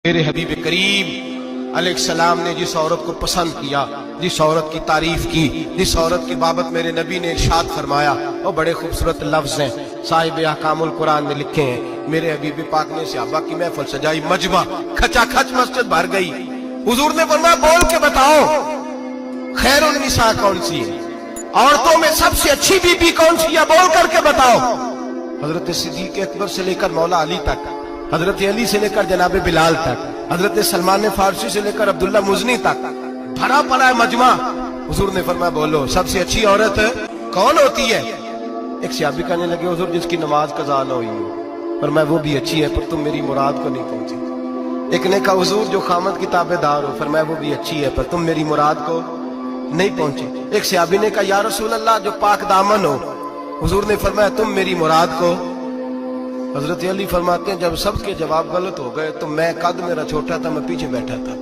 میرے حبیب کریم علیہ السلام نے جس عورت کو پسند کیا، جس عورت کی تعریف کی، جس عورت کی بابت میرے نبی نے ارشاد فرمایا، وہ بڑے خوبصورت لفظ ہیں، صاحب احکام القرآن نے لکھے ہیں۔ میرے حبیب پاک نے صحابہ کی محفل سجائی، مجمع کھچا کھچ مسجد بھر گئی۔ حضور نے فرمایا بول کے بتاؤ خیر النساء کون سی ہے، عورتوں میں سب سے اچھی بی بی کون سی ہے، بول کر کے بتاؤ۔ حضرت صدیق اکبر سے لے کر مولا علی تک، حضرت علی سے لے کر جناب بلال تک، حضرت سلمان فارسی سے لے کر عبداللہ مزنی تک بھرا پڑا ہے مجمع۔ حضور نے فرمایا بولو سب سے اچھی عورت کون ہوتی ہے؟ ایک صحابی کہنے لگے حضور جس کی نماز قضا نہ ہوئی ہو، فرمایا وہ بھی اچھی ہے پر تم میری مراد کو نہیں پہنچی۔ ایک نے کہا حضور جو خامد کی تابع دار ہو، فرمایا وہ بھی اچھی ہے پر تم میری مراد کو نہیں پہنچے۔ ایک صحابی نے کہا یا رسول اللہ جو پاک دامن ہو، حضور نے فرمایا تم میری مراد کو۔ حضرت علی فرماتے ہیں جب سب کے جواب غلط ہو گئے تو میں قد میرا چھوٹا تھا، میں پیچھے بیٹھا تھا،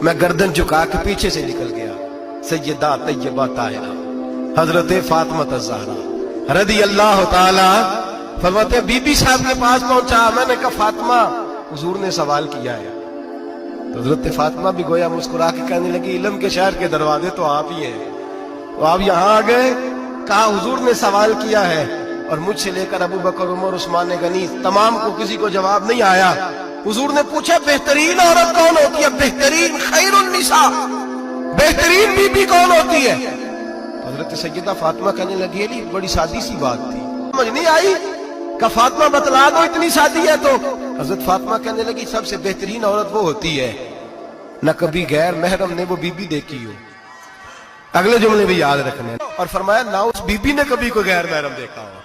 میں گردن جھکا کے پیچھے سے نکل گیا۔ سیدہ طیبہ طاہرہ حضرت فاطمہ الزہرا رضی اللہ تعالی فرماتے ہیں بی بی صاحب کے پاس پہنچا، میں نے کہا فاطمہ حضور نے سوال کیا ہے۔ تو حضرت فاطمہ بھی گویا مسکرا کے کہنے لگی علم کے شہر کے دروازے تو آپ ہی ہیں، تو آپ یہاں آ گئے۔ کہا حضور نے سوال کیا ہے اور مجھ سے لے کر ابو بکر عمر عثمان غنی تمام کو کسی کو جواب نہیں آیا۔ حضور نے پوچھا بہترین عورت کون ہوتی ہے، بہترین خیر النساء بہترین بی بی کون ہوتی ہے؟ حضرت سیدہ فاطمہ کہنے لگی علی بڑی سادی سی بات تھی، سمجھ نہیں آئی؟ کہ فاطمہ بتلا دو اتنی سادی ہے تو۔ حضرت فاطمہ کہنے لگی سب سے بہترین عورت وہ ہوتی ہے نہ کبھی غیر محرم نے وہ بی بی دیکھی ہو۔ اگلے جملے بھی یاد رکھنے، اور فرمایا نہ اس بی بی نے کبھی کوئی غیر محرم دیکھا ہو۔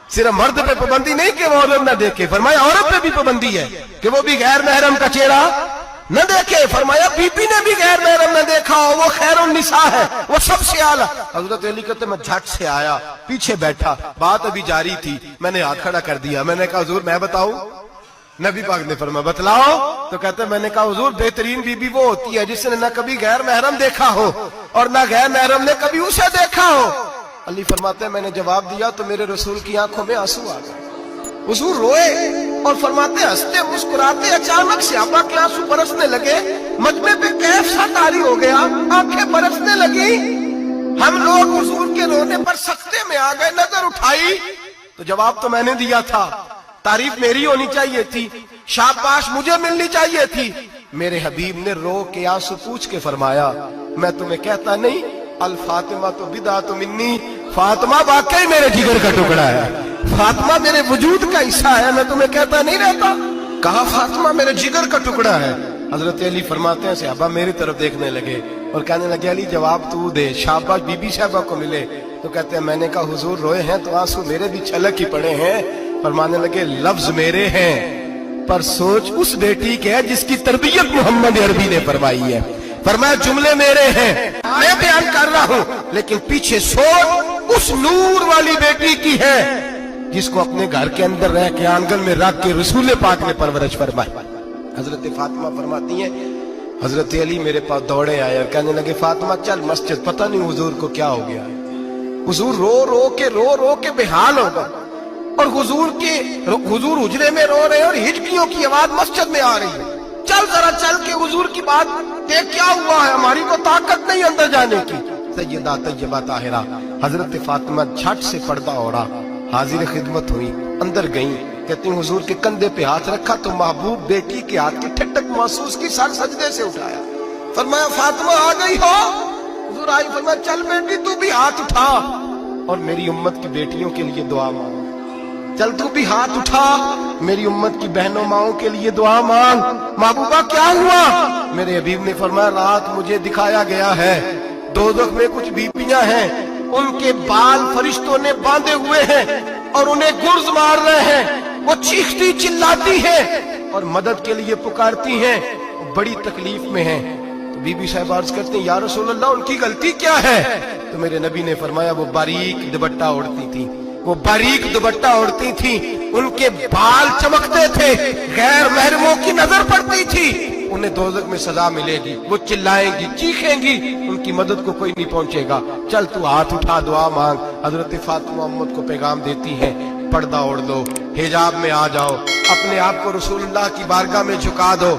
صرف مرد پہ پابندی نہیں کہ وہ عورت نہ دیکھے، فرمایا عورت پہ بھی پابندی ہے کہ وہ بھی غیر محرم کا چہرہ نہ دیکھے۔ فرمایا بی بی نے بھی غیر محرم نہ دیکھا ہو، وہ خیر النساء ہے، وہ سب سے اعلیٰ۔ حضرت علی کہتے میں جھٹ سے آیا، پیچھے بیٹھا، بات ابھی جاری تھی، میں نے ہاتھ کھڑا کر دیا، میں نے کہا حضور میں بتاؤں؟ نبی پاک نے فرمایا بتلاؤ۔ تو کہتے میں نے کہا حضور بہترین بی بی وہ ہوتی ہے جس نے نہ کبھی غیر محرم دیکھا ہو اور نہ غیر محرم نے کبھی اسے دیکھا ہو۔ علی فرماتے ہیں میں نے جواب دیا تو میرے رسول کی آنکھوں میں آنسو آ گئے، حضور روئے اور فرماتے ہنستے مسکراتے اچانک صحابہ کے آنسو برسنے لگے، مجمع پہ کیف سا طاری ہو گیا، آنکھیں برسنے لگی۔ ہم لوگ حضور کے رونے پر سکتے میں آ گئے، نظر اٹھائی تو جواب تو میں نے دیا تھا، تعریف میری ہونی چاہیے تھی، شاباش مجھے ملنی چاہیے تھی۔ میرے حبیب نے رو کے آنسو پوچھ کے فرمایا میں تمہیں کہتا نہیں الفاطمہ تو بدعۃ منی، فاطمہ واقعی میرے جگر کا ٹکڑا ہے، فاطمہ میرے وجود کا حصہ ہے، میں تمہیں کہتا نہیں رہتا؟ کہا فاطمہ میرے جگر کا ٹکڑا ہے۔ حضرت علی فرماتے ہیں صحابہ میری طرف دیکھنے لگے اور کہنے لگے علی جواب تو دے، شاباش بی بی صاحبہ کو ملے۔ تو کہتے ہیں میں نے کہا حضور روئے ہیں تو آنسو میرے بھی چھلک ہی پڑے ہیں۔ فرمانے لگے لفظ میرے ہیں پر سوچ اس بیٹی کے ہے جس کی تربیت محمد عربی نے فرمائی ہے۔ فرمایا جملے میرے ہیں میں بیان کر رہا ہوں لیکن پیچھے سوچ اس نور والی بیٹی کی ہے جس کو اپنے گھر کے اندر رہ کے آنگن میں رکھ کے رسول پاک نے پرورش فرمائی۔ حضرت فاطمہ فرماتی ہیں حضرت علی میرے پاس دوڑے آئے اور کہنے لگے فاطمہ چل مسجد، پتہ نہیں حضور کو کیا ہو گیا۔ حضور رو رو کے بےحال ہو گئے اور حضور حجرے میں رو رہے اور ہچکیوں کی آواز مسجد میں آ رہی ہے، چل ذرا چل کے حضور کی بات دیکھ کیا ہوا ہے، ہماری کو طاقت نہیں اندر جانے کی۔ سیدہ طیبہ طاہرہ حضرت فاطمہ جھٹ سے پردہ اوڑا، حاضر خدمت ہوئی، اندر گئیں، کہتی ہیں حضور کے کندھے پہ ہاتھ رکھا تو محبوب بیٹی کے ہاتھ کی ٹھنڈک محسوس کی، سر سجدے سے اٹھایا، فرمایا فاطمہ آ گئی ہو؟ حضور آئی، فرمایا چل بیٹی تو بھی ہاتھ اٹھا اور میری امت کی بیٹیوں کے لیے دعا مانگ، چل تو بھی ہاتھ اٹھا میری امت کی بہنوں ماؤں کے لیے دعا مانگ۔ محبوبہ کیا ہوا؟ میرے حبیب نے فرمایا رات مجھے دکھایا گیا ہے دوزخ میں کچھ بیویاں ہیں، ان کے بال فرشتوں نے باندھے ہوئے ہیں اور انہیں گرز مار رہے ہیں، وہ چیختی چلاتی ہیں اور مدد کے لیے پکارتی ہیں، بڑی تکلیف میں ہیں۔ تو بی بی صاحب عرض کرتے ہیں یا رسول اللہ ان کی غلطی کیا ہے؟ تو میرے نبی نے فرمایا وہ باریک دوپٹہ اوڑھتی تھی، وہ باریک دوپٹہ اوڑھتی تھی، ان کے بال چمکتے تھے، غیر محرموں کی نظر پڑتی تھی، انہیں دوزخ میں سزا ملے گی، وہ چلائیں گی چیخیں گی، ان کی مدد کو کوئی نہیں پہنچے گا، چل تو ہاتھ اٹھا دعا مانگ۔ حضرت فاطمہ امت کو پیغام دیتی ہیں پردہ اوڑھ دو، حجاب میں آ جاؤ، اپنے آپ کو رسول اللہ کی بارگاہ میں جھکا دو۔